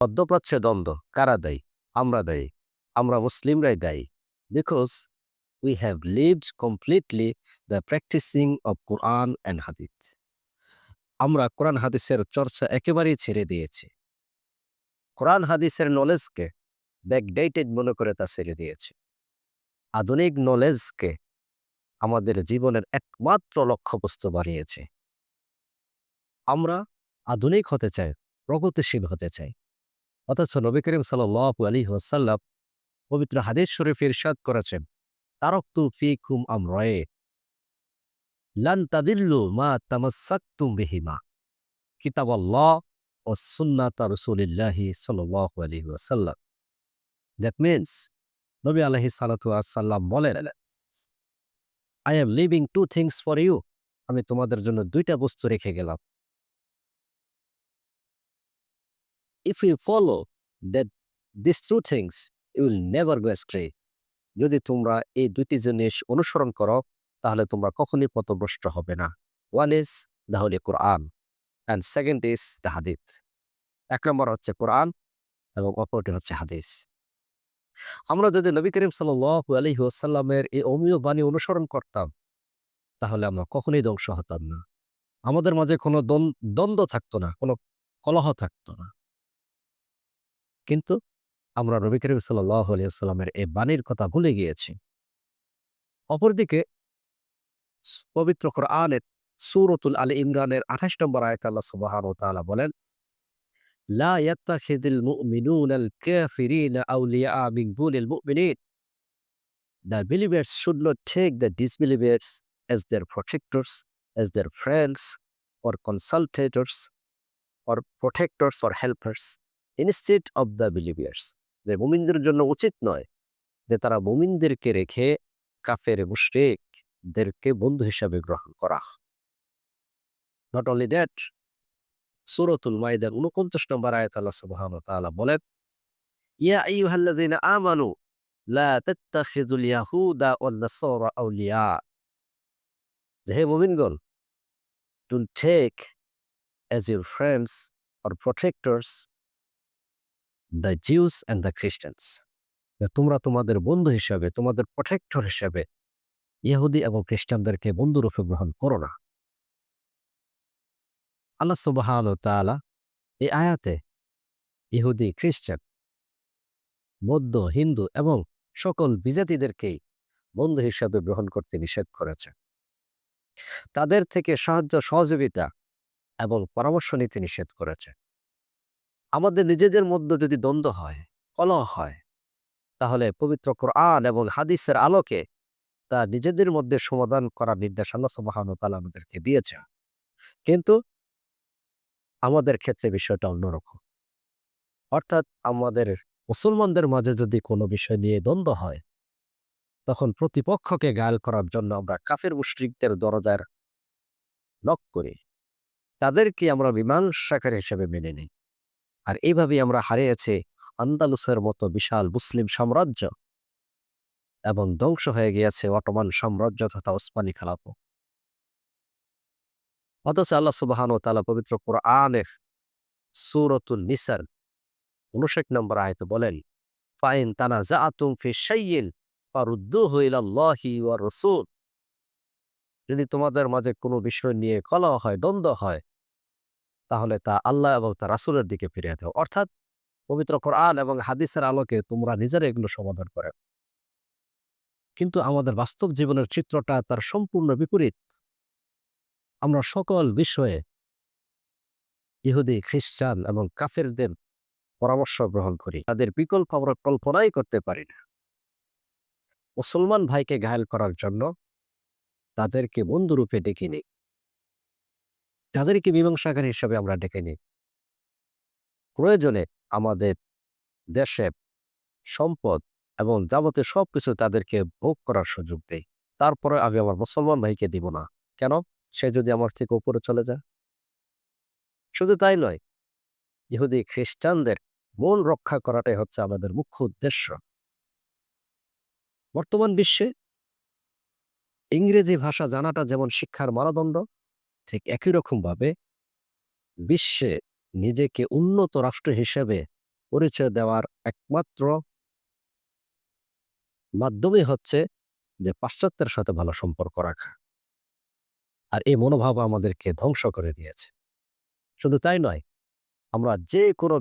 মধ্যপ্রাচ্যে দ্বন্দ্ব কারা দায়ী? আমরা দায়ী। আমরা মুসলিমরাই দায়ী। Because we have lived completely the practicing of Quran and Hadith. আমরা কোরআন হাদিসের চর্চা একেবারেই ছেড়ে দিয়েছি। কোরআন হাদিসের নলেজকে ব্যাকডেটেড মনে করে তা ছেড়ে দিয়েছি। আধুনিক নলেজকে আমাদের জীবনের একমাত্র লক্ষ্যবস্তু বানিয়েছে। আমরা আধুনিক হতে চাই, প্রগতিশীল হতে চাই। অথচ নবী করিম সাল্লাল্লাহু আলাইহি ওয়াসাল্লাম পবিত্র হাদিস শরীফে ইরশাদ করেছেন, তারাকতু ফীকুম আমরাইন লান তাদিল্লু মা তামাসসাকতুম বিহিমা কিতাবাল্লাহ ওয়াস সুন্নাতা রাসূলিল্লাহি সাল্লাল্লাহু আলাইহি ওয়াসাল্লাম। দ্যাট মিন্স নবী আলাইহিস সালাতু ওয়াস সালাম বলেন, I am leaving two things for you. আমি তোমাদের জন্য দুইটা বস্তু রেখে গেলাম। If you follow that this two things you will never go astray. যদি তোমরা এই দুইটি জিনিস অনুসরণ করো তাহলে তোমরা কখনই পথভ্রষ্ট হবে না। One is the Holi Quran and second is the হাদিস। এক নম্বর হচ্ছে কোরআন এবং অপরটি হচ্ছে হাদিস। আমরা যদি নবী করিম সাল্লাল্লাহু আলাইহি ওয়াসাল্লামের এই অমীয় বাণী অনুসরণ করতাম তাহলে আমরা কখনোই ধ্বংস হতাম না। আমাদের মাঝে কোনো দ্বন্দ্ব থাকতো না, কোনো কলহ থাকতো না। কিন্তু আমরা নবী করিম সাল্লাল্লাহু আলাইহি ওয়াসাল্লামের এই বাণীর কথা ভুলে গিয়েছি। অপরদিকে পবিত্র কোরআনের সূরাতুল আলে ইমরানের ২৮ নম্বর আয়াতে আল্লাহ সুবহানাহু ওয়া তাআলা বলেন, লা ইয়াত্তাখিযুল মুমিনুনাল কাফিরিনা আউলিয়া মিন দুনিল মুমিনিন। The believers should not take the disbelievers as their protectors, as their friends, or consultators, or protectors or helpers instead of the believers. যে মুমিনদের জন্য উচিত নয় যে তারা মুমিনদেরকে রেখে কাফের মুশরিকদেরকে বন্ধু হিসাবে গ্রহণ করা। নট অনলি দ্যাট, সূরাতুল মাইদার ৪৯ নম্বর আয়াতে আল্লাহ সুবহানাহু ওয়া তাআলা বলেন, ইয়া আইয়ুহাল্লাযীনা আমানু লা তাত্তাখিযুল ইয়াহুদা ওয়ান নাসারা আউলিয়া। যে হে মুমিনগণ, don't take as your friends or protectors the Jews and the Christians. যে তোমরা তোমাদের বন্ধু হিসাবে, তোমাদের প্রটেক্টর হিসাবে ইহুদি এবং খ্রিস্টানদেরকে বন্ধুরূপে গ্রহণ করো না। আল্লাহ সুবহানাহু ওয়া তাআলা এই আয়াতে ইহুদি, খ্রিস্টান, বৌদ্ধ, হিন্দু এবং সকল বিজাতিদেরকেই বন্ধু হিসাবে গ্রহণ করতে নিষেধ করেছে। তাদের থেকে সাহায্য সহযোগিতা এবং পরামর্শ নিতে নিষেধ করেছে। আমাদের নিজেদের মধ্যে যদি দ্বন্দ্ব হয়, কলহ হয়, তাহলে পবিত্র কোরআন এবং হাদিসের আলোকে তা নিজেদের মধ্যে সমাধান করার নির্দেশ আল্লাহ সুবহানাহু ওয়া তাআলা আমাদেরকে দিয়েছে। কিন্তু আমাদের ক্ষেত্রে বিষয়টা অন্যরকম। অর্থাৎ আমাদের মুসলমানদের মাঝে যদি কোনো বিষয় নিয়ে দ্বন্দ্ব হয়, তখন প্রতিপক্ষকে ঘায়েল করার জন্য আমরা কাফের মুশরিকদের দরজার নক করি। তাদেরকে আমরা মীমাংসাকারী হিসেবে মেনে নিই। আর এইভাবেই আমরা হারিয়েছি আন্দালুসের মতো বিশাল মুসলিম সাম্রাজ্য এবং ধ্বংস হয়ে গিয়েছে অটোমান সাম্রাজ্য তথা ওসমানী খেলাফত। অথচ আল্লাহ সুবহানাহু ওয়া তাআলা পবিত্র কোরআনের সূরাতুন নিসার ৫৯ নম্বর আয়াতে বলেন, ফাইন তানাজাআতুম ফি শাইইন ফারুদ্দুহু ইলাল্লাহি ওয়া রাসূল। যদি তোমাদের মাঝে কোনো বিষয় নিয়ে কলহ হয়, দ্বন্দ্ব হয়, তাহলে তা আল্লাহ এবং তার রাসূলের দিকে ফিরিয়ে দাও। অর্থাৎ পবিত্র কোরআন এবং হাদিসের আলোকে তোমরা নিজেরা এগুলো সমাধান করো। কিন্তু আমাদের বাস্তব জীবনের চিত্রটা তার সম্পূর্ণ বিপরীত। আমরা সকল বিষয়ে ইহুদি, খ্রিস্টান এবং কাফেরদের পরামর্শ গ্রহণ করি। তাদের বিকল্প আমরা কল্পনাই করতে পারি না। মুসলমান ভাইকে ঘায়েল করার জন্য তাদেরকে বন্ধুরূপে ডেকে নিই। তাদেরকে মীমাংসাকারী হিসেবে আমরা ডেকে নিই। প্রয়োজনে আমাদের দেশে সম্পদ এবং যাবতীয় সবকিছু তাদেরকে ভোগ করার সুযোগ দেই। তারপরে আমি আমার মুসলমান ভাইকে দিব না। কেন? সে যদি আমার থেকে উপরে চলে যায়। শুধু তাই নয়, ইহুদি খ্রিস্টানদের মন রক্ষা করাটাই হচ্ছে আমাদের মুখ্য উদ্দেশ্য। বর্তমান বিশ্বে ইংরেজি ভাষা জানাটা যেমন শিক্ষার মানদণ্ড, ঠিক একই রকমভাবে বিশ্বে নিজেকে উন্নত রাষ্ট্র হিসেবে পরিচয় দেওয়ার একমাত্র মাধ্যমই হচ্ছে যে পাশ্চাত্যের সাথে ভালো সম্পর্ক রাখা। আর এই মনোভাব আমাদেরকে ধ্বংস করে দিয়েছে। শুধু তাই নয়, আমরা যে কোনো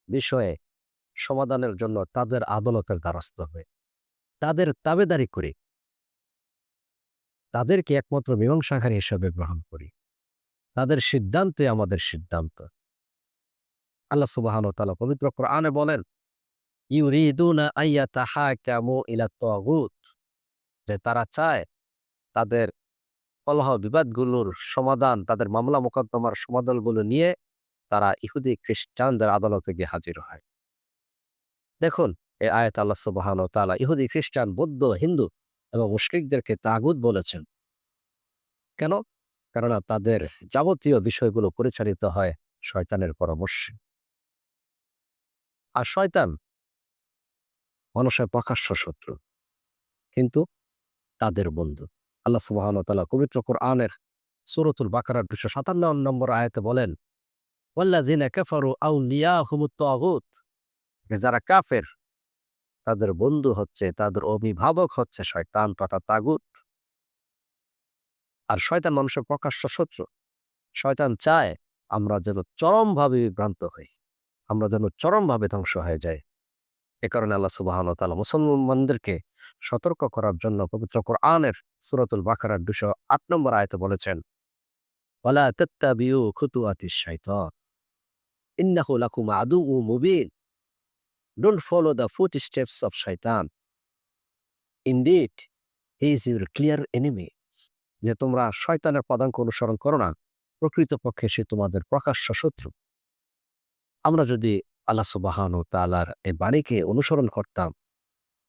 বিষয়ে সমাধানের জন্য তাদের আদালতের দ্বারস্থ হই। তাদের তাবেদারি করি। তাদেরকে একমাত্র মীমাংসাকারী হিসেবে গ্রহণ করি। তাদের সিদ্ধান্তে আমাদের সিদ্ধান্ত। আল্লাহ সুবহানাহু ওয়া তাআলা পবিত্র কোরআনে বলেন, ইউরিদুনা আইয়াতাহাকামু ইলা তাগুত, যে তারা চায় তাদের কলহ বিবাদগুলোর সমাধান, তাদের মামলা মোকদ্দমার সমাধানগুলো নিয়ে তারা ইহুদি খ্রিস্টানদের আদালতে গিয়ে হাজির হয়। দেখুন, এই আয়াতে আল্লাহ সুবহানাহু ওয়া তাআলা ইহুদি, খ্রিস্টান, বৌদ্ধ, হিন্দু এবং মুশরিকদেরকে তাগুত বলেছেন। কেন? কেননা তাদের যাবতীয় বিষয়গুলো পরিচালিত হয় শয়তানের পরামর্শে। আর শয়তান মানুষের প্রকাশ্য শত্রু, কিন্তু তাদের বন্ধু। আল্লাহ সুবহানাহু ওয়া তাআলা পবিত্র কোরআনের সূরাতুল বাকারার ২৫৭ নম্বর আয়াতে বলেন, ওয়াল্লাযিনা কাফারু আউলিয়াহুমুত তাগুত, যারা কাফের তাদের বন্ধু হচ্ছে, তাদের অভিভাবক হচ্ছে শয়তান তথা তাগুত। আর শয়তান মানুষের প্রকাশ্য শত্রু। শয়তান চায় আমরা যেন চরমভাবে বিভ্রান্ত হই, আমরা যেন চরমভাবে ধ্বংস হয়ে যাই। এ কারণে আল্লাহ সুবহানাহু ওয়া তাআলা মুসলমানদেরকে সতর্ক করার জন্য পবিত্র কোরআনের সূরাতুল বাকারার ২০৮ নম্বর আয়াতে বলেছেন, ওয়ালা তাত্তাবিউ খুতুওয়াতিশ শাইতান ইন্নাহু লাকুম আদুউম মুবিন। Don't follow the footsteps of শয়তান, indeed he is your clear enemy. যে তোমরা শয়তানের পদাঙ্ক অনুসরণ করো না, প্রকৃতপক্ষে সে তোমাদের প্রকাশ্য শত্রু। আমরা যদি আল্লাহ সুবহানাহু ওয়া তাআলার এই বাণীকে অনুসরণ করতাম,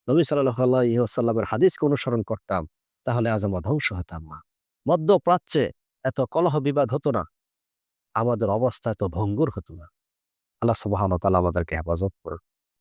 নবী সাল্লাল্লাহু আলাইহি ওয়াসাল্লামের হাদিসকে অনুসরণ করতাম, তাহলে আজ আমরা ধ্বংস হতাম না। মধ্যপ্রাচ্যে এত কলহ বিবাদ হতো না, আমাদের অবস্থা এত ভঙ্গুর হতো না। আল্লাহ সুবহানাহু ওয়া তাআলা আমাদেরকে হেফাজত করুন।